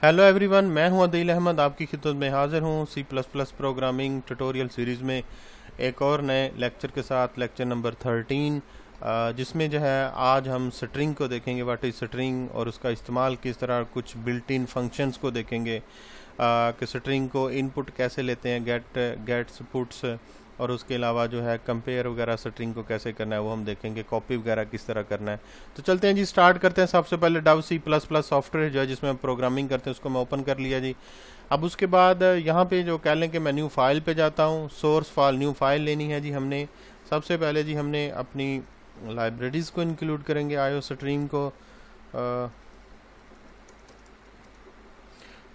Hello everyone, मैं हूं अदील अहमद, आपकी खिदमत में हाजिर हूं C plus plus programming tutorial series में एक और नए लेक्चर के साथ, लेक्चर नंबर 13, जिसमें जो है आज हम स्ट्रिंग को देखेंगे, व्हाट इज़ स्ट्रिंग और उसका इस्तेमाल किस तरह, कुछ बिल्ट इन फंक्शंस को देखेंगे कि स्ट्रिंग को इनपुट कैसे लेते हैं, गेट्स पुट्स, और उसके अलावा जो है कंपेयर वगैरह स्ट्रिंग को कैसे करना है वो हम देखेंगे, कॉपी वगैरह किस तरह करना है। तो चलते हैं जी, स्टार्ट करते हैं। सबसे पहले Dev C plus plus software जो है जिसमें हम प्रोग्रामिंग करते हैं उसको मैं ओपन कर लिया जी। अब उसके बाद यहाँ पे जो कह लें कि मैं न्यू फाइल पे जाता हूँ, सोर्स फाइल, न्यू फाइल लेनी है जी हमने। सबसे पहले जी हमने अपनी लाइब्रेरीज़ को इंक्लूड करेंगे, आईओ स्ट्रीम को,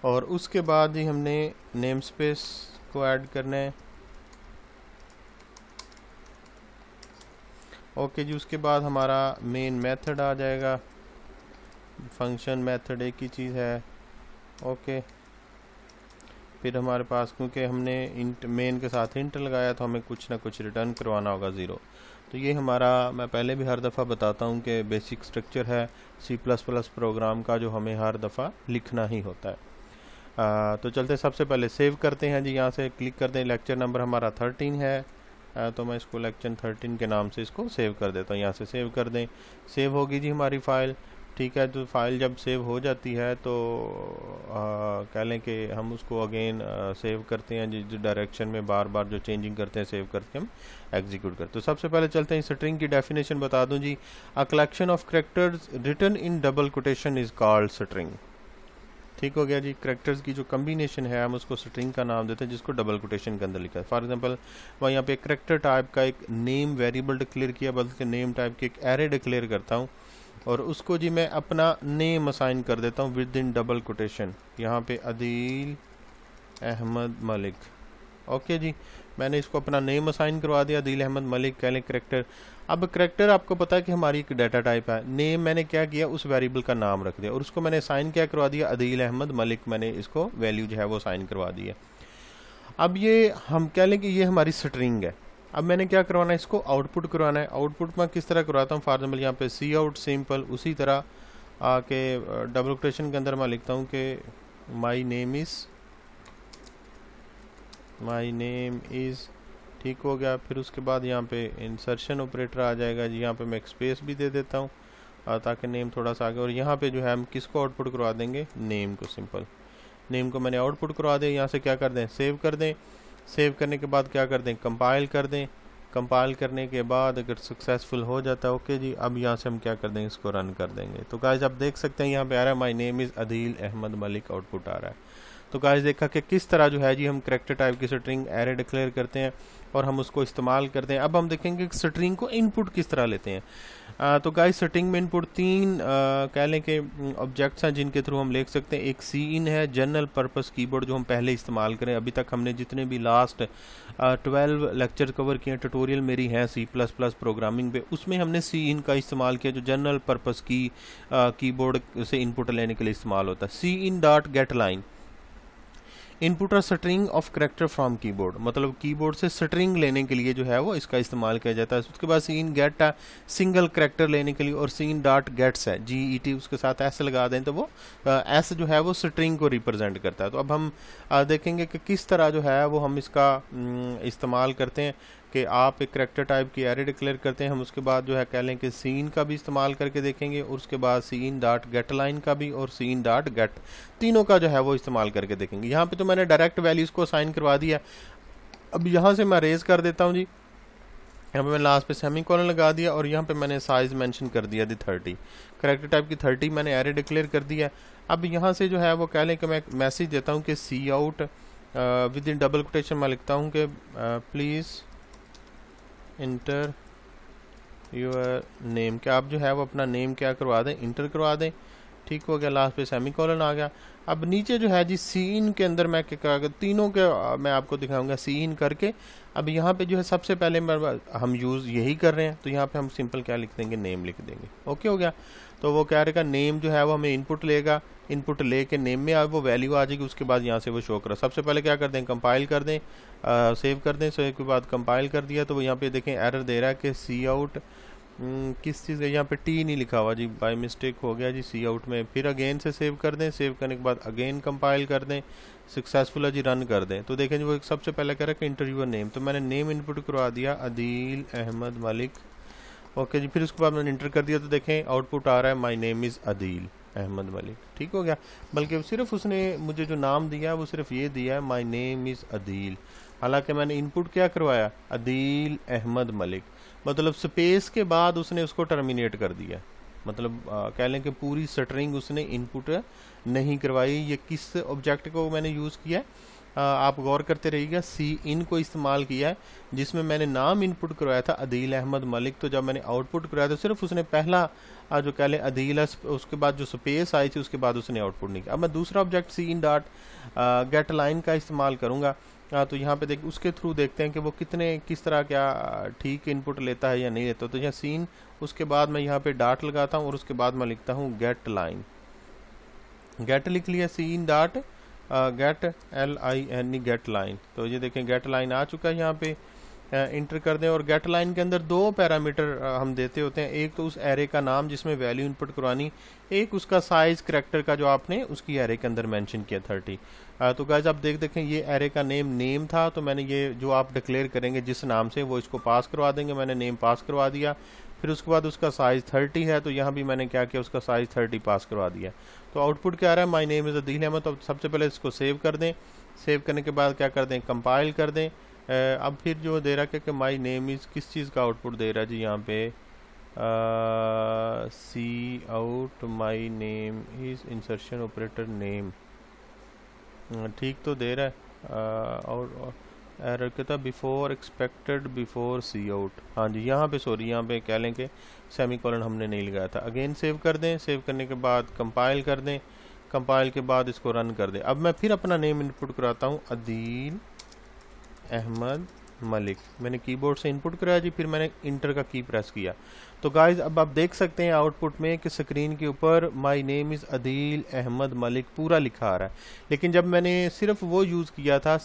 और उसके बाद जी हमने नेम स्पेस को ऐड करना है। ओके जी, उसके बाद हमारा मेन मेथड आ जाएगा, फंक्शन मेथड एक ही चीज़ है। ओके, फिर हमारे पास क्योंकि हमने इंट मेन के साथ इंट लगाया तो हमें कुछ ना कुछ रिटर्न करवाना होगा, ज़ीरो। तो ये हमारा, मैं पहले भी हर दफ़ा बताता हूँ कि बेसिक स्ट्रक्चर है सी प्लस प्लस प्रोग्राम का, जो हमें हर दफ़ा लिखना ही होता है। तो चलते सबसे पहले सेव करते हैं जी। यहाँ से क्लिक करते हैं, लेक्चर नंबर हमारा 13 है, तो मैं इसको लेक्चर 13 के नाम से इसको सेव कर देता हूँ। यहाँ से सेव कर दें, सेव होगी जी हमारी फ़ाइल। ठीक है, तो फाइल जब सेव हो जाती है तो कह लें कि हम उसको अगेन सेव करते हैं जिस डायरेक्शन में बार बार जो चेंजिंग करते हैं, सेव करके हम एग्जीक्यूट करते हैं। तो सबसे पहले चलते हैं, स्ट्रिंग की डेफिनेशन बता दूं जी। A collection of characters written in double quotation is called string. ठीक हो गया जी। कैरेक्टर्स की जो कम्बिनेशन है हम उसको स्ट्रिंग का नाम देते हैं, जिसको डबल कोटेशन के अंदर लिखा है। फॉर एग्जांपल मैं यहाँ पे कैरेक्टर टाइप का एक नेम वेरिएबल डिक्लेयर किया, बल्कि नेम टाइप की एक एरे डिक्लेयर करता हूँ और उसको जी मैं अपना नेम असाइन कर देता हूँ विद इन डबल कोटेशन, यहाँ पे अदील अहमद मलिक। ओके जी, मैंने इसको अपना नेम असाइन करवा दिया, अदील अहमद मलिक कह लें कैरेक्टर। अब कैरेक्टर आपको पता है कि हमारी एक डाटा टाइप है, नेम मैंने क्या किया, उस वेरिएबल का नाम रख दिया और उसको मैंने असाइन क्या करवा दिया, अदील अहमद मलिक, मैंने इसको वैल्यू जो है वो असाइन करवा दी है। अब ये हम कह लें कि ये हमारी स्ट्रिंग है। अब मैंने क्या करवाना है, इसको आउटपुट करवाना है। आउटपुट में किस तरह करवाता हूँ, फॉर एग्जाम्पल यहाँ पे सी आउट सिंपल, उसी तरह आके डबल कोटेशन के अंदर मैं लिखता हूँ कि माई नेम इज़, ठीक हो गया। फिर उसके बाद यहाँ पे इंसर्शन ऑपरेटर आ जाएगा जी, यहाँ पे मैं एक स्पेस भी दे देता हूँ ताकि नेम थोड़ा सा आगे, और यहाँ पे जो है हम किसको आउटपुट करवा देंगे, नेम को। सिंपल नेम को मैंने आउटपुट करवा दें। यहाँ से क्या कर दें, सेव कर दें। सेव करने के बाद क्या कर दें, कंपाइल कर दें। कंपाइल करने के बाद अगर सक्सेसफुल हो जाता है, ओके जी, अब यहाँ से हम क्या कर देंगे, इसको रन कर देंगे। तो गाइस आप देख सकते हैं यहाँ पे आ रहा है my name is Adeel Ahmad Malik, output आ रहा है। तो गाइस देखा कि किस तरह जो है जी हम कैरेक्टर टाइप की स्ट्रिंग एरे डिक्लेयर करते हैं और हम उसको इस्तेमाल करते हैं। अब हम देखेंगे कि स्ट्रिंग को इनपुट किस तरह लेते हैं। तो गाइस स्ट्रिंग में इनपुट तीन कह लें कि ऑब्जेक्ट्स हैं जिनके थ्रू हम लिख सकते हैं। एक सी इन है, जनरल पर्पस कीबोर्ड, जो हम पहले इस्तेमाल करें। अभी तक हमने जितने भी लास्ट 12 लेक्चर कवर किए, ट्यूटोरियल मेरी हैं सी प्लस प्लस प्रोग्रामिंग पे, उसमें हमने सी इन का इस्तेमाल किया, जो जनरल पर्पस की कीबोर्ड से इनपुट लेने के लिए इस्तेमाल होता है। Cin dot gate line, input और string of character from keyboard, मतलब कीबोर्ड से स्ट्रिंग लेने के लिए जो है वो इसका इस्तेमाल किया जाता है। उसके बाद सीन गेट सिंगल करेक्टर लेने के लिए, और सीन डॉट गेट्स है, GET उसके साथ एस लगा दें तो वो एस जो है वो स्ट्रिंग को रिप्रेजेंट करता है। तो अब हम देखेंगे कि किस तरह जो है वो हम इसका इस्तेमाल करते हैं कि आप एक करेक्टर टाइप की एरे डिक्लेयर करते हैं। हम उसके बाद जो है कह लें कि सीन का भी इस्तेमाल करके देखेंगे, और उसके बाद सीन डॉट गेट लाइन का भी, और सीन डॉट गेट, तीनों का जो है वो इस्तेमाल करके देखेंगे। यहाँ पे तो मैंने डायरेक्ट वैल्यूज को असाइन करवा दिया। अब यहाँ से मैं रेज कर देता हूँ जी, यहाँ पे मैं लास्ट पे सेमीकोलन लगा दिया और यहाँ पे मैंने साइज मेंशन कर दिया थी 30, करेक्टर टाइप की 30 मैंने एरे डिक्लेयर कर दिया। अब यहाँ से जो है वो कह लें कि मैं एक मैसेज देता हूँ कि cout within double quotation में लिखता हूँ कि प्लीज़ इंटर योर नेम, क्या आप जो है वो अपना नेम क्या करवा दें, इंटर करवा दें। ठीक हो गया, लास्ट पे सेमीकोलन आ गया। अब नीचे जो है जी सीन के अंदर मैं क्या, तीनों के मैं आपको दिखाऊंगा सीन करके। अब यहाँ पे जो है सबसे पहले हम यूज़ यही कर रहे हैं, तो यहाँ पे हम सिंपल क्या लिख देंगे, नेम लिख देंगे। ओके हो गया। तो वो क्या रहेगा, नेम जो है वो हमें इनपुट लेगा, इनपुट ले के नेम में वो वैल्यू आ जाएगी, उसके बाद यहाँ से वो शो करा। सबसे पहले क्या कर दें, कंपाइल कर दें, सेव कर दें। सेव के बाद कंपाइल कर दिया तो वो यहाँ पे देखें एरर दे रहा है कि सी आउट किस चीज़ का यहाँ पे टी नहीं लिखा हुआ जी, बाय मिस्टेक हो गया जी सी आउट में। फिर अगेन से सेव कर दें, सेव करने के बाद अगेन कंपाइल कर दें, सक्सेसफुल है जी, रन कर दें। तो देखें जी वो सबसे पहले कह रहा है कि इंटरव्यूअर नेम, तो मैंने नेम इनपुट करवा दिया अदील अहमद मलिक। ओके जी, फिर उसके बाद मैंने इंटर कर दिया तो देखें आउटपुट आ रहा है my name is Adeel Ahmad Malik. ठीक हो गया, बल्कि सिर्फ उसने मुझे जो नाम दिया वो सिर्फ ये दिया है माय नेम इज़ अदील, हालांकि मैंने इनपुट क्या करवाया अदील अहमद मलिक। मतलब स्पेस के बाद उसने उसको टर्मिनेट कर दिया, मतलब कह लें कि पूरी स्ट्रिंग उसने इनपुट नहीं करवाई। ये किस ऑब्जेक्ट को मैंने यूज़ किया है, आप गौर करते रहिएगा, सी इन को इस्तेमाल किया है जिसमें मैंने नाम इनपुट करवाया था अदील अहमद मलिक। तो जब मैंने आउटपुट करवाया तो सिर्फ उसने पहला जो कह लें अदील है, उसके बाद जो स्पेस आई थी उसके बाद उसने आउटपुट नहीं किया। अब मैं दूसरा object cin dot gate line का इस्तेमाल करूँगा। तो यहाँ पे देख उसके थ्रू देखते हैं कि वो किस तरह क्या ठीक इनपुट लेता है या नहीं लेता। तो यहाँ सीन, उसके बाद मैं यहाँ पे डॉट लगाता हूँ और उसके बाद मैं लिखता हूँ गेट लाइन। गेट लिख लिया, cin dot get LINE get line. तो ये देखें गेट लाइन आ चुका है, यहाँ पे इंटर कर दें। और गेट लाइन के अंदर दो पैरामीटर हम देते होते हैं, एक तो उस एरे का नाम जिसमें वैल्यू इनपुट करवानी, एक उसका साइज करैक्टर का जो आपने उसकी एरे के अंदर मेंशन किया 30। तो गाइस आप देखें ये एरे का नेम था, तो मैंने ये जो आप डिक्लेयर करेंगे जिस नाम से वो इसको पास करवा देंगे, मैंने नेम पास करवा दिया। फिर उसके बाद उसका साइज़ 30 है, तो यहाँ भी मैंने क्या किया, उसका साइज़ 30 पास करवा दिया। तो आउटपुट क्या आ रहा है, my name is Adeel Ahmad. तो सबसे पहले इसको सेव कर दें, सेव करने के बाद क्या कर दें, कंपाइल कर दें। अब फिर जो दे रहा है कि माय नेम इज़ किस चीज़ का आउटपुट दे रहा है जी, यहाँ पे cout my name is insertion operator name, ठीक तो दे रहा है। और एरर कहता before expected before cout, हाँ जी यहाँ पे सॉरी, यहाँ पे कह लें कि सेमीकोलन हमने नहीं लगाया था। अगेन सेव कर दें, सेव करने के बाद कंपाइल कर दें, कंपाइल के बाद इसको रन कर दें। अब मैं फिर अपना नेम इनपुट कराता हूँ अदील अहमद मलिक। मैंने कीबोर्ड से इनपुट कराया जी, फिर मैंने इंटर का की प्रेस किया। तो गाइज अब आप देख सकते हैं आउटपुट में कि स्क्रीन के ऊपर my name is Adeel Ahmad Malik पूरा लिखा आ रहा है। लेकिन जब मैंने सिर्फ वो यूज़ किया था,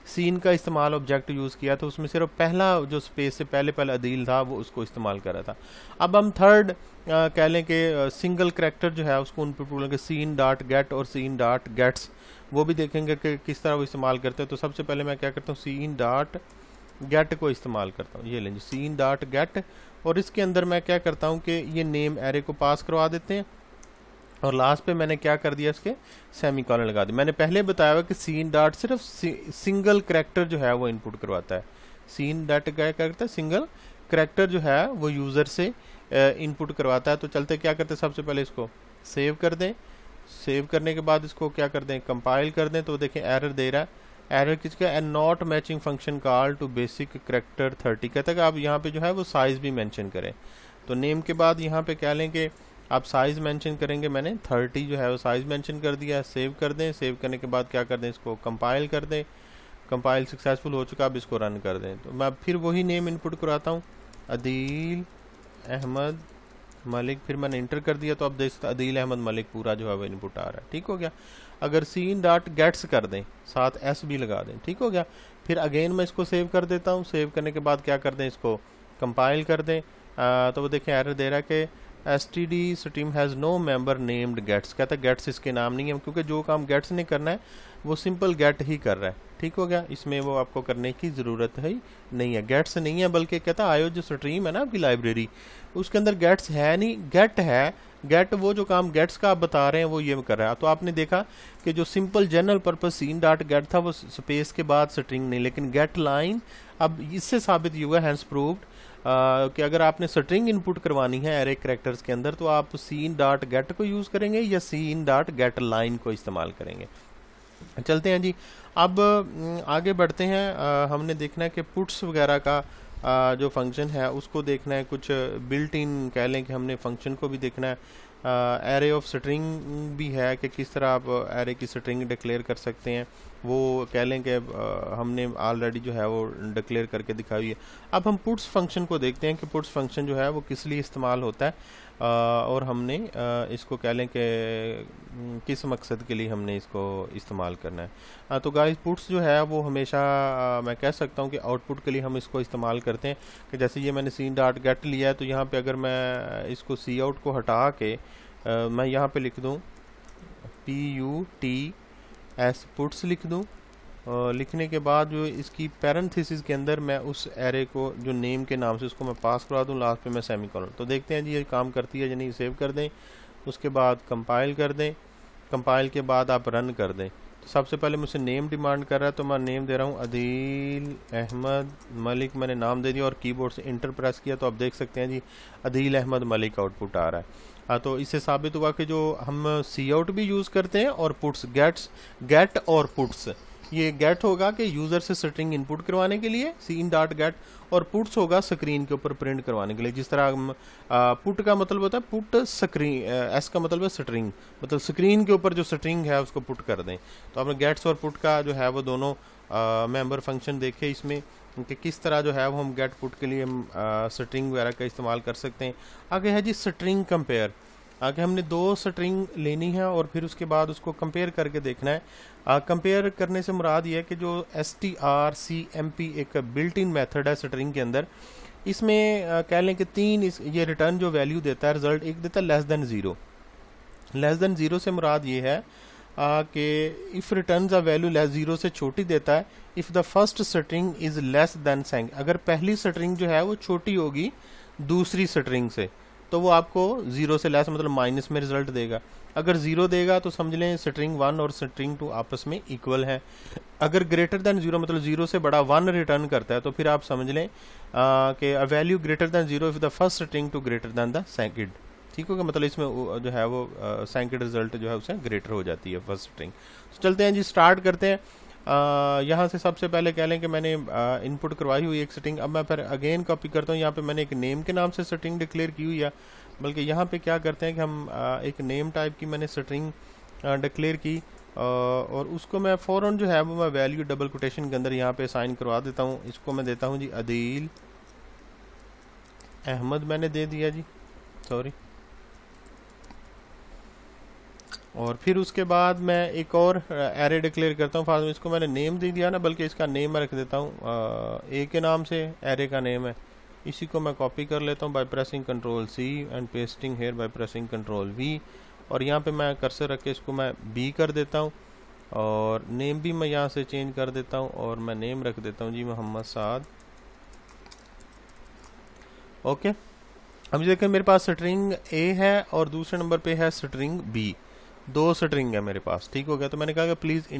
सीन का इस्तेमाल ऑब्जेक्ट यूज़ किया, तो उसमें सिर्फ पहला जो स्पेस से पहले अदील था वो उसको इस्तेमाल कर रहा था। अब हम थर्ड कह लें कि सिंगल करैक्टर जो है उसको इनपुट बोलेंगे सीन डॉट गेट और सीन डॉट गेट्स, वो भी देखेंगे कि किस तरह वो इस्तेमाल करते हैं। तो सबसे पहले मैं क्या करता हूँ, सीन डॉट गेट को इस्तेमाल करता हूँ, ये लेंगे सीन डॉट गेट। और इसके अंदर मैं क्या करता हूँ कि ये नेम एरे को पास करवा देते हैं और लास्ट पे मैंने क्या कर दिया, इसके सेमीकोलन लगा दिया। मैंने पहले बताया हुआ कि सीन डॉट सिर्फ सिंगल करैक्टर जो है वो इनपुट करवाता है। सीन डॉट क्या करता है, सिंगल करैक्टर जो है वो यूज़र से इनपुट करवाता है। तो चलते क्या करते हैं, सबसे पहले इसको सेव कर दें, सेव करने के बाद इसको क्या कर दें, कंपाइल कर दें। तो देखें एरर दे रहा है, एरर किसका, and not matching function call to basic character 30, कहता है कि आप यहाँ पे जो है वो साइज़ भी मेंशन करें। तो नेम के बाद यहाँ पे कह लें कि आप साइज़ मेंशन करेंगे, मैंने 30 जो है वो साइज़ मेंशन कर दिया। सेव कर दें, सेव करने के बाद क्या कर दें, इसको कंपाइल कर दें, कंपाइल सक्सेसफुल हो चुका, अब इसको रन कर दें। तो मैं फिर वही नेम इनपुट कराता हूँ अदील अहमद मलिक, फिर मैंने इंटर कर दिया। तो अब देख सकते अदील अहमद मलिक पूरा जो है वो इनपुट आ रहा है, ठीक हो गया। अगर सीन डॉट गेट्स कर दें, साथ एस भी लगा दें, ठीक हो गया। फिर अगेन मैं इसको सेव कर देता हूँ, सेव करने के बाद क्या कर दें, इसको कंपाइल कर दें। तो वो देखें एरर दे रहा है कि STD stream has no member named gets, कहता है गेट्स इसके नाम नहीं है, क्योंकि जो काम गेट्स ने करना है वो सिंपल गेट ही कर रहा है, ठीक हो गया। इसमें वो आपको करने की ज़रूरत है नहीं है, गेट्स नहीं है, बल्कि कहता आयो जो स्ट्रीम है ना आपकी लाइब्रेरी उसके अंदर गेट्स है नहीं, गेट है। गेट वो जो काम गेट्स का आप बता रहे हैं वो ये कर रहा है। तो आपने देखा कि जो simple general purpose cin dot get था वो स्पेस के बाद स्ट्रिंग नहीं, लेकिन गेट लाइन अब इससे साबित हुआ हैंस प्रूव्ड कि अगर आपने स्ट्रिंग इनपुट करवानी है एरे करैक्टर्स के अंदर तो आप सीन डॉट गेट को यूज़ करेंगे या सीन डॉट गेट लाइन को इस्तेमाल करेंगे। चलते हैं जी, अब आगे बढ़ते हैं। हमने देखना है कि पुट्स वगैरह का जो फंक्शन है उसको देखना है, कुछ बिल्ट इन कह लें कि हमने फंक्शन को भी देखना है। एरे ऑफ स्ट्रिंग भी है कि किस तरह आप एरे की स्ट्रिंग डिक्लेयर कर सकते हैं, वो कह लें कि हमने ऑलरेडी जो है वो डिक्लेयर करके दिखाई है। अब हम पुट्स फंक्शन को देखते हैं कि पुट्स फंक्शन जो है वो किस लिए इस्तेमाल होता है। और हमने इसको कह लें कि किस मकसद के लिए हमने इसको इस्तेमाल करना है। तो गाइस पुट्स जो है वो हमेशा मैं कह सकता हूँ कि आउटपुट के लिए हम इसको इस्तेमाल करते हैं। कि जैसे ये मैंने सीन डॉट गेट लिया है, तो यहाँ पे अगर मैं इसको सी आउट को हटा के मैं यहाँ पे लिख दूँ PUTS पुट्स लिख दूँ। लिखने के बाद जो इसकी पैरेंथेसिस के अंदर मैं उस एरे को जो नेम के नाम से उसको मैं पास करवा दूँ, लास्ट पे मैं सेमीकोलन। तो देखते हैं जी ये काम करती है या नहीं। सेव कर दें, उसके बाद कंपाइल कर दें, कंपाइल के बाद आप रन कर दें। तो सबसे पहले मुझसे नेम डिमांड कर रहा है, तो मैं नेम दे रहा हूँ अदील अहमद मलिक, मैंने नाम दे दिया और कीबोर्ड से इंटर प्रेस किया। तो आप देख सकते हैं जी अदील अहमद मलिक आउटपुट आ रहा है। तो इससे साबित हुआ कि जो हम सी आउट भी यूज़ करते हैं और पुट्स गेट और पुट्स, ये गेट होगा कि यूज़र से स्ट्रिंग इनपुट करवाने के लिए सीन डॉट गेट, और पुट्स होगा स्क्रीन के ऊपर प्रिंट करवाने के लिए। जिस तरह हम पुट का मतलब होता है पुट स्क्रीन, एस का मतलब है स्ट्रिंग, मतलब स्क्रीन के ऊपर जो स्ट्रिंग है उसको पुट कर दें। तो आपने गेट्स और पुट का जो है वो दोनों मेंबर फंक्शन देखे इसमें कि किस तरह जो है वो हम गेट पुट के लिए हम स्ट्रिंग वगैरह का इस्तेमाल कर सकते हैं। आगे है जी स्ट्रिंग कंपेयर। आगे हमने दो स्ट्रिंग लेनी है और फिर उसके बाद उसको कंपेयर करके देखना है। कंपेयर करने से मुराद ये है कि जो strcmp एक बिल्ट इन मेथड है स्ट्रिंग के अंदर, इसमें कह लें कि ये रिटर्न जो वैल्यू देता है रिजल्ट, एक देता है less than zero. Less than zero से मुराद ये है कि if return a value less zero से छोटी देता है if the first string is less than second, अगर पहली स्ट्रिंग जो है वो छोटी होगी दूसरी स्ट्रिंग से तो वो आपको ज़ीरो से लेस मतलब माइनस में रिजल्ट देगा। अगर ज़ीरो देगा तो समझ लें स्ट्रिंग 1 और स्ट्रिंग 2 आपस में इक्वल है। अगर ग्रेटर देन ज़ीरो मतलब ज़ीरो से बड़ा 1 रिटर्न करता है तो फिर आप समझ लें कि a value greater than zero if the first string to greater than the second. ठीक होगा, मतलब इसमें जो है वो सेकंड रिजल्ट जो है उससे ग्रेटर हो जाती है फर्स्ट स्ट्रिंग। तो चलते हैं जी, स्टार्ट करते हैं। यहाँ से सबसे पहले कह लें कि मैंने इनपुट करवाई हुई एक स्ट्रिंग, अब मैं फिर अगेन कॉपी करता हूँ। यहाँ पे मैंने एक नेम के नाम से स्ट्रिंग डिक्लेयर की हुई है, बल्कि यहाँ पे क्या करते हैं कि हम एक नेम टाइप की मैंने स्ट्रिंग डिक्लेयर की और उसको मैं फ़ौरन जो है वो मैं वैल्यू डबल कोटेशन के अंदर यहाँ पे साइन करवा देता हूँ। इसको मैं देता हूँ जी अदील अहमद, मैंने दे दिया जी, सॉरी। और फिर उसके बाद मैं एक और एरे डिक्लेयर करता हूँ। फास्ट इसको मैंने नेम दे दिया ना, बल्कि इसका नेम मैं रख देता हूँ ए के नाम से, एरे का नेम है। इसी को मैं कॉपी कर लेता हूँ by pressing control C and pasting here by pressing control V, और यहाँ पे मैं कर्सर रख के इसको मैं B कर देता हूँ और नेम भी मैं यहाँ से चेंज कर देता हूँ और मैं नेम रख देता हूँ जी मोहम्मद साद। ओके, अब देखें मेरे पास स्ट्रिंग A है और दूसरे नंबर पे है स्ट्रिंग B, दो स्ट्रिंग है मेरे पास। ठीक हो गया, तो मैंने कहा कि प्लीज़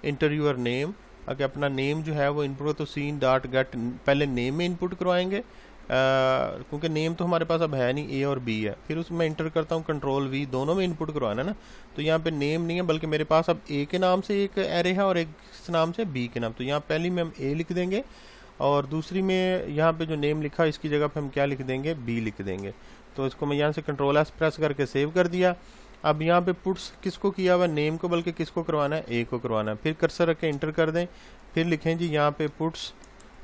इंटर यूर नेम। अगर अपना नेम जो है वो इनपुट, तो सीन डॉट गेट पहले नेम में इनपुट करवाएंगे क्योंकि नेम तो हमारे पास अब है नहीं, A और B है। फिर उसमें इंटर करता हूँ कंट्रोल V, दोनों में इनपुट करवाना है ना। तो यहाँ पे नेम नहीं है बल्कि मेरे पास अब A के नाम से एक एरे है और एक नाम से B के नाम। तो यहाँ पहली में हम A लिख देंगे और दूसरी में यहाँ पे जो नेम लिखा इसकी जगह पे हम क्या लिख देंगे, B लिख देंगे। तो इसको मैं यहाँ से कंट्रोल S प्रेस करके सेव कर दिया। अब यहाँ पे पुट्स किसको किया हुआ, नेम को, बल्कि किसको करवाना है, A को करवाना है। फिर कर्सर रख के इंटर कर दें, फिर लिखें जी यहाँ पे पुट्स,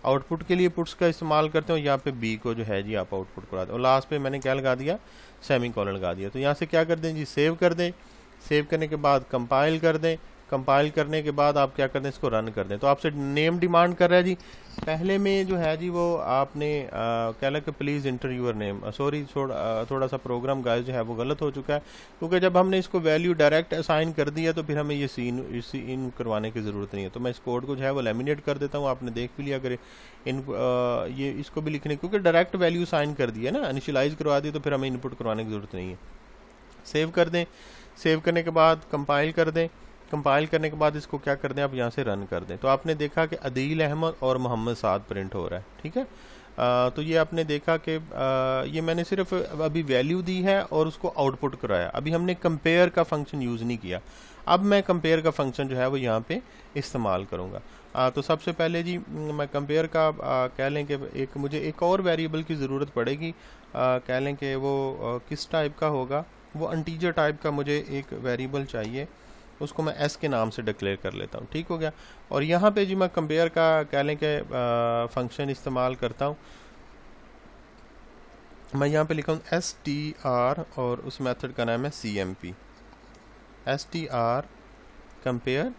आउटपुट के लिए पुट्स का इस्तेमाल करते हो, यहाँ पे B को जो है जी आप आउटपुट करवा दें और लास्ट पे मैंने क्या लगा दिया, सेमीकोलन लगा दिया। तो यहाँ से क्या कर दें जी, सेव कर दें। सेव करने के बाद कंपाइल कर दें। कंपाइल करने के बाद आप क्या कर दें, इसको रन कर दें। तो आपसे नेम डिमांड कर रहा है जी, पहले में जो है जी वो आपने कह लगा कि please enter your name. Sorry, थोड़ा सा प्रोग्राम गाइस जो है वो गलत हो चुका है, क्योंकि जब हमने इसको वैल्यू डायरेक्ट असाइन कर दिया तो फिर हमें ये सीन करवाने की ज़रूरत नहीं है। तो मैं इस कोड को जो है वो लेमिनेट कर देता हूँ। आपने देख भी लिया, अगर ये इसको भी लिखने, क्योंकि डायरेक्ट वैल्यू साइन कर दिया ना, इनिशियलाइज करवा दी, तो फिर हमें इनपुट करवाने की ज़रूरत नहीं है। सेव कर दें। सेव करने के बाद कंपाइल कर दें। कंपाइल करने के बाद इसको क्या कर दें, आप यहाँ से रन कर दें। तो आपने देखा कि अदील अहमद और मोहम्मद साद प्रिंट हो रहा है। ठीक है, तो ये आपने देखा कि ये मैंने सिर्फ अभी वैल्यू दी है और उसको आउटपुट कराया। अभी हमने कंपेयर का फंक्शन यूज़ नहीं किया। अब मैं कंपेयर का फंक्शन जो है वो यहाँ पे इस्तेमाल करूँगा। तो सबसे पहले जी मैं कंपेयर का कह लें कि मुझे एक और वेरिएबल की ज़रूरत पड़ेगी। कह लें कि वो किस टाइप का होगा, वो इंटीजर टाइप का मुझे एक वेरिएबल चाहिए, उसको मैं S के नाम से डिक्लेयर कर लेता हूँ। ठीक हो गया, और यहाँ पे जी मैं कंपेयर का कह लें कि फंक्शन इस्तेमाल करता हूँ। मैं यहाँ पे लिखा हूँ str और उस मेथड का नाम है cmp, str कंपेयर,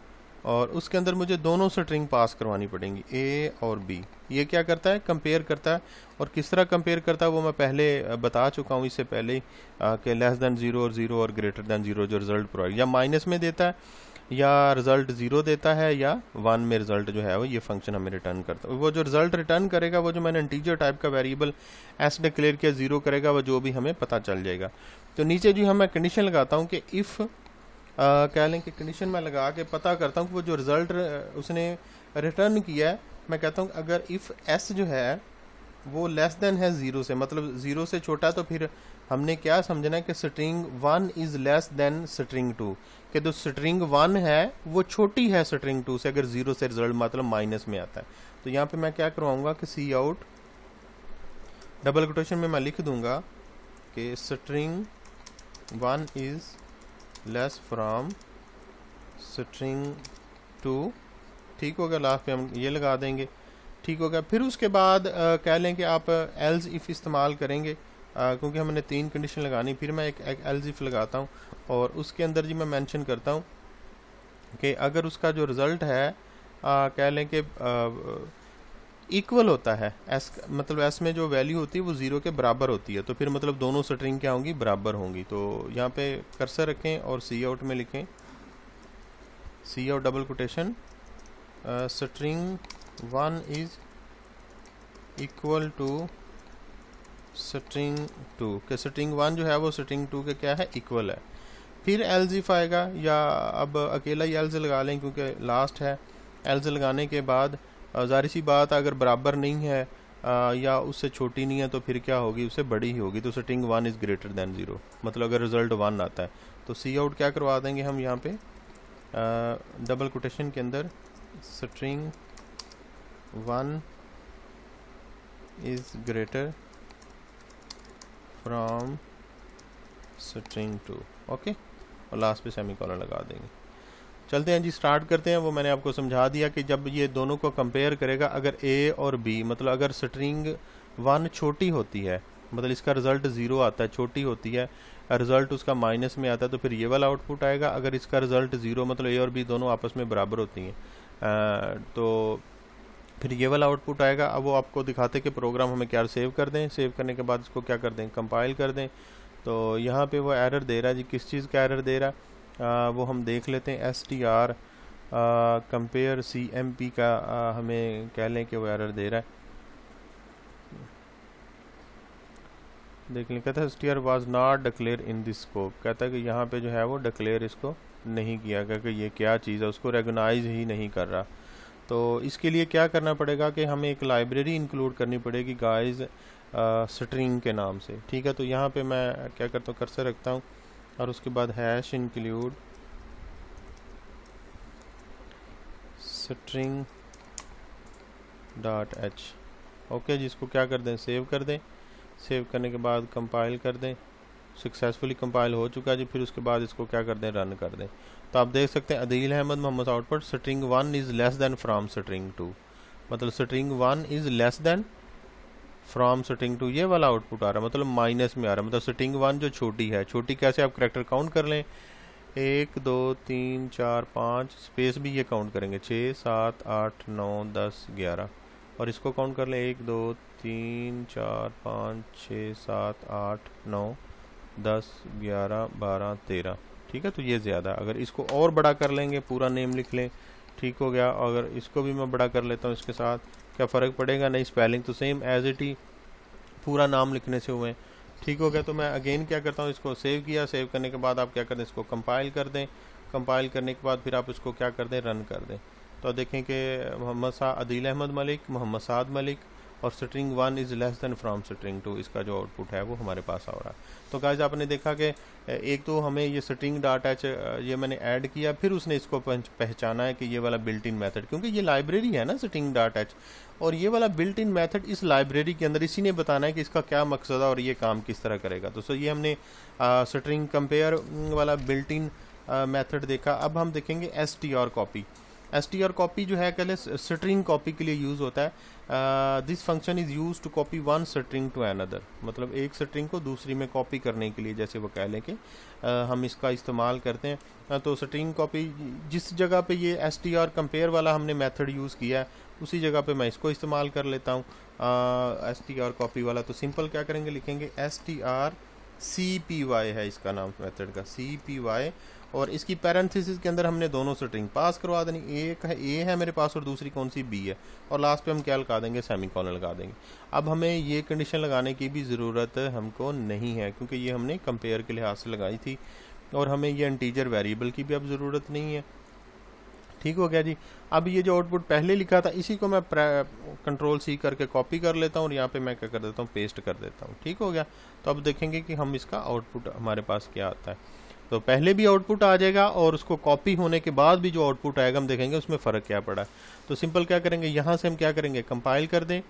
और उसके अंदर मुझे दोनों स्ट्रिंग पास करवानी पड़ेंगी a और b। ये क्या करता है, कंपेयर करता है, और किस तरह कंपेयर करता है वो मैं पहले बता चुका हूँ इससे पहले ही कि लेस देन 0 और 0 और ग्रेटर देन 0 जो रिजल्ट प्रोवाइड या माइनस में देता है या रिजल्ट 0 देता है या 1 में रिजल्ट जो है वो ये फंक्शन हमें रिटर्न करता है। वो जो रिजल्ट रिटर्न करेगा वो जो मैंने इंटीजर टाइप का वेरिएबल एस डिक्लेयर किया 0 करेगा, वो जो भी हमें पता चल जाएगा। तो नीचे जो मैं कंडीशन लगाता हूँ कि इफ़ कह लें कि कंडीशन मैं लगा के पता करता हूँ कि वो जो रिज़ल्ट उसने रिटर्न किया है, मैं कहता हूँ अगर इफ़ एस जो है वो लेस देन है 0 से, मतलब 0 से छोटा, तो फिर हमने क्या समझना है कि string 1 is less then string 2, कि जो स्ट्रिंग 1 है वो छोटी है स्ट्रिंग 2 से, अगर 0 से रिजल्ट मतलब माइनस में आता है। तो यहाँ पे मैं क्या करवाऊँगा कि सी आउट डबल कोटेशन में मैं लिख दूंगा कि string 1 is less from string 2, ठीक हो गया। लास्ट पे हम ये लगा देंगे, ठीक हो गया। फिर उसके बाद कह लें कि आप एल्स इफ़ इस्तेमाल करेंगे, क्योंकि हमने 3 कंडीशन लगानी। फिर मैं एक एल्स इफ़ लगाता हूँ और उसके अंदर जी मैं मेंशन करता हूँ कि अगर उसका जो रिज़ल्ट है कह लें कि इक्वल होता है एस, मतलब एस में जो वैल्यू होती है वो 0 के बराबर होती है, तो फिर मतलब दोनों स्ट्रिंग क्या होंगी, बराबर होंगी। तो यहाँ पे कर्सर रखें और सी आउट में लिखें, cout double quotation string 1 is equal to string 2, के स्ट्रिंग 1 जो है वो स्ट्रिंग 2 के क्या है, इक्वल है। फिर एल्स इफ आएगा, या अब अकेला ही एल्स लगा लें क्योंकि लास्ट है। एल्स लगाने के बाद ज़ाहिर सी बात अगर बराबर नहीं है या उससे छोटी नहीं है तो फिर क्या होगी, उससे बड़ी ही होगी। तो स्ट्रिंग 1 इज़ ग्रेटर देन 0, मतलब अगर रिजल्ट 1 आता है तो सी आउट क्या करवा देंगे हम यहाँ पे डबल कोटेशन के अंदर string 1 is greater from string 2, okay, और लास्ट पे सेमीकोलन लगा देंगे। चलते हैं जी, स्टार्ट करते हैं। वो मैंने आपको समझा दिया कि जब ये दोनों को कंपेयर करेगा, अगर ए और बी, मतलब अगर स्ट्रिंग 1 छोटी होती है, मतलब इसका रिजल्ट 0 आता है, छोटी होती है, रिजल्ट उसका माइनस में आता है, तो फिर ये वाला आउटपुट आएगा। अगर इसका रिजल्ट 0, मतलब ए और बी दोनों आपस में बराबर होती हैं, तो फिर ये वाला आउटपुट आएगा। अब वो आपको दिखाते कि प्रोग्राम हमें क्या सेव कर दें, सेव करने के बाद इसको क्या कर दें, कंपाइल कर दें। तो यहाँ पे वो एरर दे रहा है जी, किस चीज़ का एरर दे रहा है वो हम देख लेते हैं। str कंपेयर cmp का हमें कह लें कि वो एरर दे रहा है, देख लें। कहता है str was not declare in this scope, कहता है कि यहाँ पे जो है वो डिक्लेयर इसको नहीं किया गया कि ये क्या चीज़ है, उसको रेगनाइज ही नहीं कर रहा। तो इसके लिए क्या करना पड़ेगा कि हमें एक लाइब्रेरी इंक्लूड करनी पड़ेगी गाइस स्ट्रिंग के नाम से, ठीक है। तो यहाँ पे मैं क्या करता हूँ, कर्सर रखता हूँ और उसके बाद hash include string dot H, okay, जिसको क्या कर दें, सेव कर दें। सेव करने के बाद कंपाइल कर दें, सक्सेसफुली कंपाइल हो चुका है जी। फिर उसके बाद इसको क्या कर दें, रन कर दें। तो आप देख सकते हैं Adeel Ahmad Mohammad output string 1 is less than from string 2, मतलब string 1 is less than from string 2, ये वाला आउटपुट आ रहा है, मतलब माइनस में आ रहा है। मतलब स्ट्रिंग 1 जो छोटी है, छोटी कैसे आप करैक्टर काउंट कर लें, 1 2 3 4 5, स्पेस भी ये काउंट करेंगे, 6 7 8 9 10 11, और इसको काउंट कर लें 1 2 3 4 5 6 7 8 9 10 11 12 13, ठीक है। तो ये ज़्यादा, अगर इसको और बड़ा कर लेंगे, पूरा नेम लिख लें, ठीक हो गया। अगर इसको भी मैं बड़ा कर लेता हूँ इसके साथ, क्या फ़र्क पड़ेगा, नहीं, स्पेलिंग तो सेम एज इट ही पूरा नाम लिखने से हुए, ठीक हो गया। तो मैं अगेन क्या करता हूँ, इसको सेव किया। सेव करने के बाद आप क्या कर दें, इसको कंपाइल कर दें। कंपाइल करने के बाद फिर आप इसको क्या कर दें, रन कर दें। तो देखें कि अदील अहमद मलिक, मोहम्मद साद मलिक और string 1 is less than from string 2, इसका जो आउटपुट है वो हमारे पास आ रहा है। तो गाइस आपने देखा कि एक तो हमें ये स्ट्रिंग डॉट एच ये मैंने ऐड किया, फिर उसने इसको पहचाना है कि ये वाला बिल्ट इन मेथड, क्योंकि ये लाइब्रेरी है ना स्ट्रिंग डॉट एच, और ये वाला बिल्ट इन मेथड इस लाइब्रेरी के अंदर इसी ने बताना है कि इसका क्या मकसद है और ये काम किस तरह करेगा। तो ये हमने स्ट्रिंग कंपेयर वाला बिल्ट इन मेथड देखा। अब हम देखेंगे str कॉपी। str कॉपी जो है कहले स्ट्रिंग कॉपी के लिए यूज़ होता है। This function is use to copy one string to another, मतलब एक स्ट्रिंग को दूसरी में कॉपी करने के लिए, जैसे वो कह लें कि हम इसका इस्तेमाल करते हैं। तो स्ट्रिंग कॉपी जिस जगह पे ये str कंपेयर वाला हमने मेथड यूज़ किया है उसी जगह पे मैं इसको इस्तेमाल कर लेता हूँ str कॉपी वाला। तो सिंपल क्या करेंगे, लिखेंगे str cpy है इसका नाम मेथड का, cpy, और इसकी पैरेंथेसिस के अंदर हमने दोनों स्ट्रिंग पास करवा देनी, एक है ए है मेरे पास और दूसरी कौन सी बी है, और लास्ट पे हम क्या लगा देंगे, सेमीकोलन लगा देंगे। अब हमें ये कंडीशन लगाने की भी ज़रूरत हमको नहीं है क्योंकि ये हमने कंपेयर के लिहाज से लगाई थी, और हमें ये इंटीजर वेरिएबल की भी अब ज़रूरत नहीं है। ठीक हो गया जी। अब ये जो आउटपुट पहले लिखा था इसी को मैं कंट्रोल सी करके कॉपी कर लेता हूँ और यहाँ पे मैं क्या कर देता हूँ, पेस्ट कर देता हूँ। ठीक हो गया। तो अब देखेंगे कि हम इसका आउटपुट हमारे पास क्या आता है। तो पहले भी आउटपुट आ जाएगा और उसको कॉपी होने के बाद भी जो आउटपुट आएगा हम देखेंगे उसमें फ़र्क क्या पड़ा है। तो सिंपल क्या करेंगे, यहाँ से हम क्या करेंगे, कंपाइल कर दें।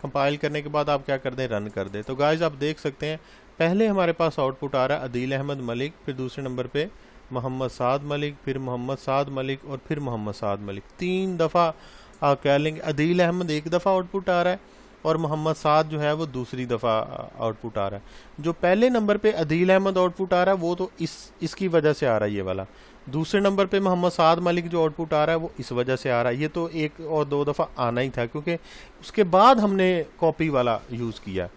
कंपाइल करने के बाद आप क्या कर दें, रन कर दें। तो गाइज आप देख सकते हैं पहले हमारे पास आउटपुट आ रहा है अदील अहमद मलिक, फिर दूसरे नंबर पे मोहम्मद साद मलिक, फिर मोहम्मद साद मलिक और फिर मोहम्मद साद मलिक। 3 दफ़ा कह लेंगे अदील अहमद 1 दफ़ा आउटपुट आ रहा है और मोहम्मद साद जो है वो दूसरी दफ़ा आउटपुट आ रहा है। जो पहले नंबर पे अदील अहमद आउटपुट आ रहा है वो तो इसकी वजह से आ रहा है ये वाला। दूसरे नंबर पे मोहम्मद साद मलिक जो आउटपुट आ रहा है वो इस वजह से आ रहा है। ये तो 1 और 2 दफ़ा आना ही था क्योंकि उसके बाद हमने कॉपी वाला यूज़ किया।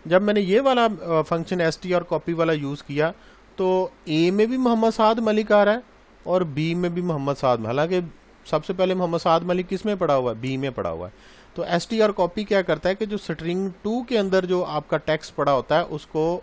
जब मैंने ये वाला फंक्शन str कॉपी वाला यूज़ किया तो ए में भी मोहम्मद साद मलिक आ रहा है और बी में भी मोहम्मद साद, हालांकि सबसे पहले मोहम्मद साद मलिक किस में पड़ा हुआ है, बी में पड़ा हुआ है। तो str कॉपी क्या करता है कि जो स्ट्रिंग 2 के अंदर जो आपका टेक्स्ट पड़ा होता है उसको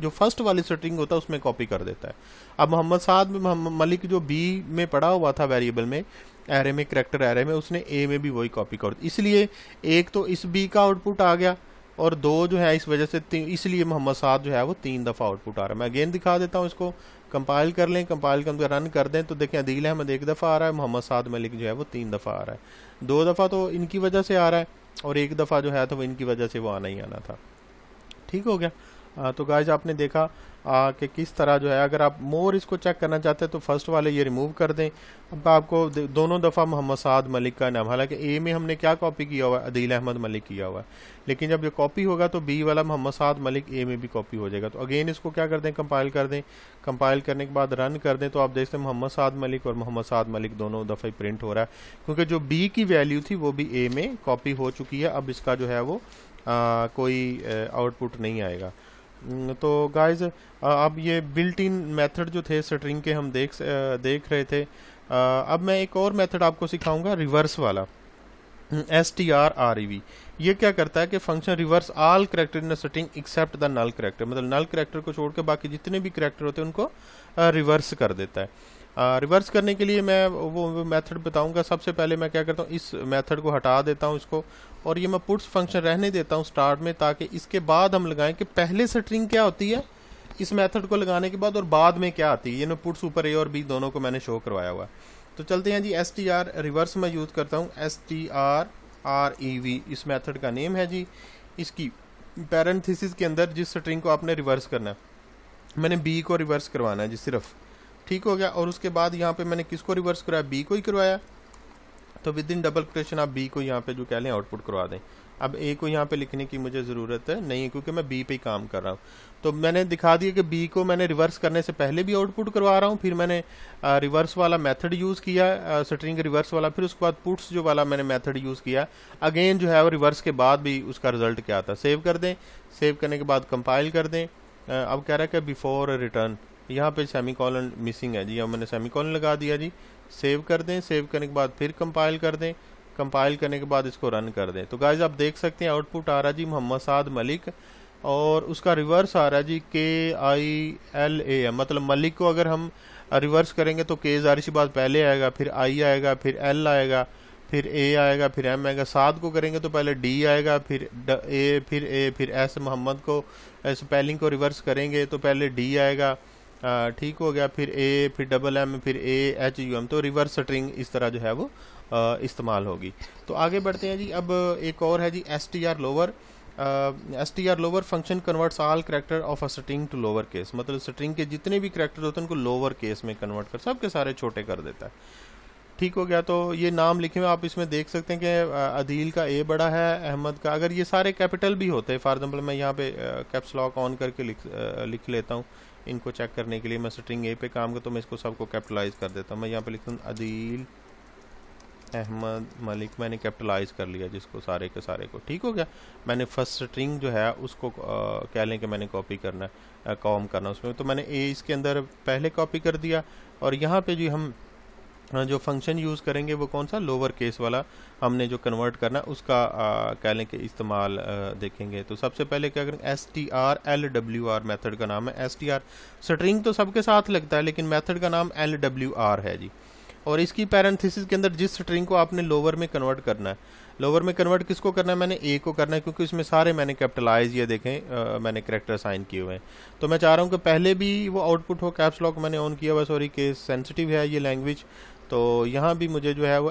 जो फर्स्ट वाली स्ट्रिंग होता है उसमें कॉपी कर देता है। अब मोहम्मद साद मलिक जो बी में पड़ा हुआ था वेरिएबल में, एरे में, करैक्टर एरे में, उसने ए में भी वही कॉपी कर दी। इसलिए एक तो इस बी का आउटपुट आ गया और 2 जो है इस वजह से इसलिए मोहम्मद साद जो है वो 3 दफ़ा आउटपुट आ रहा है। मैं अगेन दिखा देता हूँ इसको, कंपाइल कर लें, कंपाइल करके रन कर दें तो देखें अदील अहमद 1 दफ़ा आ रहा है, मोहम्मद साद मलिक जो है वो 3 दफ़ा आ रहा है। 2 दफ़ा तो इनकी वजह से आ रहा है और 1 दफ़ा जो है तो वो इनकी वजह से वो आना ही आना था। ठीक हो गया। तो गाइज आपने देखा कि किस तरह जो है, अगर आप मोर इसको चेक करना चाहते हैं तो फर्स्ट वाले ये रिमूव कर दें। अब आपको दोनों दफ़ा मोहम्मद साद मलिक का नाम, हालांकि ए में हमने क्या कॉपी किया हुआ है, अदील अहमद मलिक किया हुआ है, लेकिन जब ये कॉपी होगा तो बी वाला मोहम्मद साद मलिक ए में भी कॉपी हो जाएगा। तो अगेन इसको क्या कर दें, कंपाइल कर दें। कंपाइल करने के बाद रन कर दें तो आप देखते हैं मोहम्मद साद मलिक और मोहम्मद साद मलिक दोनों दफ़ा ही प्रिंट हो रहा है क्योंकि जो बी की वैल्यू थी वो भी ए में कॉपी हो चुकी है। अब इसका जो है वो कोई आउटपुट नहीं आएगा। तो गाइज अब ये बिल्ट इन मेथड जो थे स्ट्रिंग के हम देख रहे थे। अब मैं एक और मेथड आपको सिखाऊंगा, रिवर्स वाला, strrev। ये क्या करता है कि function reverse all character in string except the null character, मतलब नल कैरेक्टर को छोड़ के बाकी जितने भी कैरेक्टर होते हैं उनको रिवर्स कर देता है। रिवर्स करने के लिए मैं वो मेथड बताऊंगा। सबसे पहले मैं क्या करता हूँ, इस मेथड को हटा देता हूँ इसको, और ये मैं पुट्स फंक्शन रहने देता हूँ स्टार्ट में, ताकि इसके बाद हम लगाएं कि पहले स्ट्रिंग क्या होती है इस मेथड को लगाने के बाद और बाद में क्या आती है। ये मैं पुट्स ऊपर ए और बी दोनों को मैंने शो करवाया हुआ। तो चलते हैं जी, str रिवर्स मैं यूज़ करता हूँ, strrev इस मेथड का नेम है जी। इसकी पैरेंथेसिस के अंदर जिस स्ट्रिंग को आपने रिवर्स करना है, मैंने बी को रिवर्स करवाना है जी सिर्फ। ठीक हो गया। और उसके बाद यहाँ पे मैंने किसको रिवर्स करवाया, बी को ही करवाया। तो विद इन डबल कोटेशन आप बी को यहाँ पे जो कह लें आउटपुट करवा दें। अब ए को यहाँ पे लिखने की मुझे ज़रूरत नहीं है क्योंकि मैं बी पे ही काम कर रहा हूँ। तो मैंने दिखा दिया कि बी को मैंने रिवर्स करने से पहले भी आउटपुट करवा रहा हूँ, फिर मैंने रिवर्स वाला मेथड यूज़ किया, स्ट्रिंग रिवर्स वाला, फिर उसके बाद पुट्स जो वाला मैंने मेथड यूज़ किया। अगेन जो है वो रिवर्स के बाद भी उसका रिजल्ट क्या आता है। सेव कर दें, सेव करने के बाद कंपाइल कर दें। अब कह रहा है कि बिफोर रिटर्न, यहाँ पे सेमीकोलन मिसिंग है जी, अब मैंने सेमीकोलन लगा दिया जी। सेव कर दें, सेव करने के बाद फिर कंपाइल कर दें, कंपाइल करने के बाद इसको रन कर दें। तो गाइज आप देख सकते हैं आउटपुट आ रहा जी मोहम्मद साद मलिक, और उसका रिवर्स आ रहा जी KILAM, मतलब मलिक को अगर हम रिवर्स करेंगे तो के ज़ाहिर सी बात पहले आएगा, फिर आई आएगा, फिर एल आएगा, फिर ए आएगा, फिर एम आएगा। साद को करेंगे तो पहले डी आएगा, फिर ए, फिर एस। मोहम्मद को स्पेलिंग को रिवर्स करेंगे तो पहले डी आएगा, ठीक हो गया, फिर ए, फिर डबल एम, फिर AHUM। तो रिवर्स स्ट्रिंग इस तरह जो है वो इस्तेमाल होगी। तो आगे बढ़ते हैं जी। अब एक और है जी str lower. str lower function converts all character of a string to lower case, मतलब स्ट्रिंग के जितने भी कैरेक्टर होते हैं उनको लोअर केस में कन्वर्ट कर सबके सारे छोटे कर देता है। ठीक हो गया। तो ये नाम लिखे हुए आप इसमें देख सकते हैं कि अदील का ए बड़ा है, अहमद का, अगर ये सारे कैपिटल भी होते, फॉर एग्जांपल मैं यहाँ पे कैप्स लॉक ऑन करके लिख लेता हूँ इनको चेक करने के लिए। मैं स्ट्रिंग ए पे काम करता हूँ, मैं इसको सबको कैपिटलाइज कर देता हूँ। मैं यहाँ पे लिखता हूँ अदील अहमद मलिक, मैंने कैपिटलाइज कर लिया जिसको, सारे के सारे को। ठीक हो गया। मैंने फर्स्ट स्ट्रिंग जो है उसको कह लें कि मैंने कॉपी करना है, कॉम करना उसमें, तो मैंने ए इसके अंदर पहले कॉपी कर दिया। और यहाँ पे जो हम जो फंक्शन यूज़ करेंगे वो कौन सा, लोअर केस वाला हमने जो कन्वर्ट करना उसका कह लें कि इस्तेमाल देखेंगे। तो सबसे पहले क्या करेंगे, strLWR मेथड का नाम है। str स्ट्रिंग तो सबके साथ लगता है, लेकिन मेथड का नाम LWR है जी। और इसकी पैरेंथेसिस के अंदर जिस स्ट्रिंग को आपने लोअर में कन्वर्ट करना है, लोअर में कन्वर्ट किसको करना है, मैंने ए को करना है, क्योंकि इसमें सारे मैंने कैपिटलाइज, ये देखें मैंने करेक्टर साइन किए हुए हैं। तो मैं चाह रहा हूँ कि पहले भी वो आउटपुट हो, कैप्स लॉक मैंने ऑन किया हुआ, सॉरी केस सेंसिटिव है ये लैंग्वेज। तो यहाँ भी मुझे जो है वो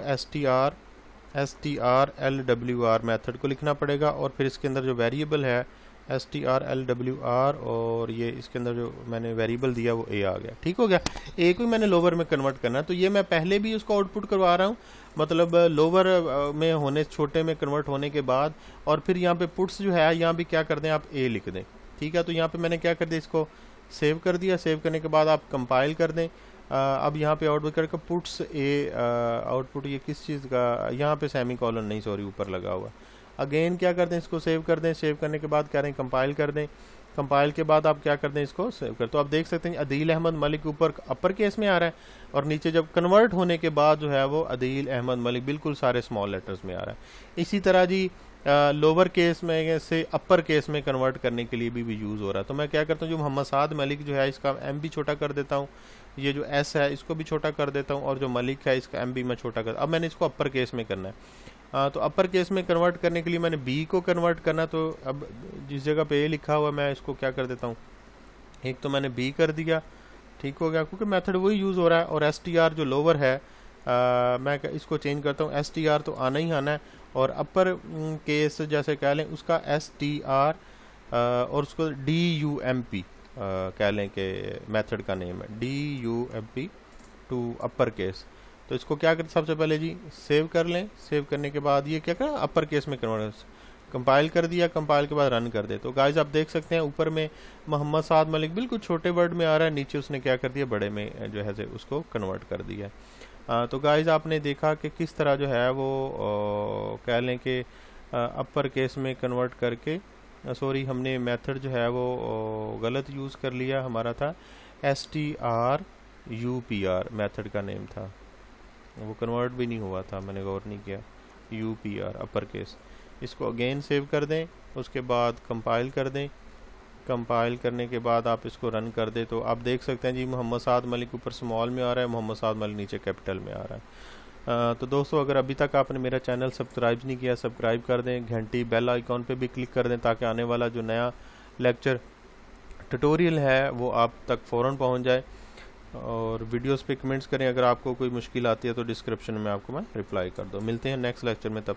strLWR मेथड को लिखना पड़ेगा, और फिर इसके अंदर जो वेरिएबल है strLWR, और ये इसके अंदर जो मैंने वेरिएबल दिया वो ए आ गया। ठीक हो गया। ए को मैंने लोअर में कन्वर्ट करना है, तो ये मैं पहले भी उसको आउटपुट करवा रहा हूँ, मतलब लोअर में होने, छोटे में कन्वर्ट होने के बाद। और फिर यहाँ पे पुट्स जो है, यहाँ भी क्या कर दें आप, ए लिख दें। ठीक है। तो यहाँ पे मैंने क्या कर दिया, इसको सेव कर दिया। सेव करने के बाद आप कंपाइल कर दें। अब यहाँ पे आउटपुट करके पुट्स ए, आउटपुट ये किस चीज़ का, यहाँ पे सेमी कॉलन नहीं, सॉरी ऊपर लगा हुआ। अगेन क्या कर दें, इसको सेव कर दें। सेव करने के बाद कह रहे हैं कंपाइल कर दें। कंपाइल के बाद आप क्या कर दें, इसको सेव कर। तो आप देख सकते हैं अदील अहमद मलिक ऊपर अपर केस में आ रहा है, और नीचे जब कन्वर्ट होने के बाद जो है वो अदील अहमद मलिक बिल्कुल सारे स्मॉल लेटर्स में आ रहा है। इसी तरह जी लोअर केस में से अपर केस में कन्वर्ट करने के लिए भी यूज़ हो रहा है। तो मैं क्या करता हूँ, जो मोहम्मद साद मलिक जो है इसका एम भी छोटा कर देता हूँ, ये जो एस है इसको भी छोटा कर देता हूँ, और जो मलिक है इसका एम भी मैं छोटा कर। अब मैंने इसको अपर केस में करना है। तो अपर केस में कन्वर्ट करने के लिए मैंने बी को कन्वर्ट करना। तो अब जिस जगह पे ए लिखा हुआ मैं इसको क्या कर देता हूँ, एक तो मैंने बी कर दिया। ठीक हो गया, क्योंकि मेथड वही यूज़ हो रहा है। और str जो लोअर है मैं इसको चेंज करता हूँ, str तो आना ही आना है। और अपर केस जैसे कह लें उसका str, और उसको dump कह लें कि मेथड का नेम है dump टू अपर केस। तो इसको क्या करते, सबसे पहले जी सेव कर लें। सेव करने के बाद ये क्या करें, अपर केस में कन्वर्ट, कंपाइल कर दिया। कंपाइल के बाद रन कर दे। तो गाइस आप देख सकते हैं ऊपर में मोहम्मद साद मलिक बिल्कुल छोटे वर्ड में आ रहा है, नीचे उसने क्या कर दिया, बड़े में जो है उसको कन्वर्ट कर दिया। तो गाइस आपने देखा कि किस तरह जो है वो कह लें कि अपर केस में कन्वर्ट करके, सॉरी हमने मेथड जो है वो गलत यूज़ कर लिया, हमारा था strupr मेथड का नेम था, वो कन्वर्ट भी नहीं हुआ था, मैंने गौर नहीं किया। upr अपर केस, इसको अगेन सेव कर दें, उसके बाद कंपाइल कर दें। कंपाइल करने के बाद आप इसको रन कर दें। तो आप देख सकते हैं जी मोहम्मद साद मलिक ऊपर स्मॉल में आ रहा है, मोहम्मद साद मलिक नीचे कैपिटल में आ रहा है। तो दोस्तों अगर अभी तक आपने मेरा चैनल सब्सक्राइब नहीं किया, सब्सक्राइब कर दें, घंटी बेल आइकॉन पे भी क्लिक कर दें, ताकि आने वाला जो नया लेक्चर ट्यूटोरियल है वो आप तक फ़ौरन पहुंच जाए। और वीडियोस पे कमेंट्स करें, अगर आपको कोई मुश्किल आती है तो डिस्क्रिप्शन में आपको मैं रिप्लाई कर दूँ। मिलते हैं नेक्स्ट लेक्चर में, तब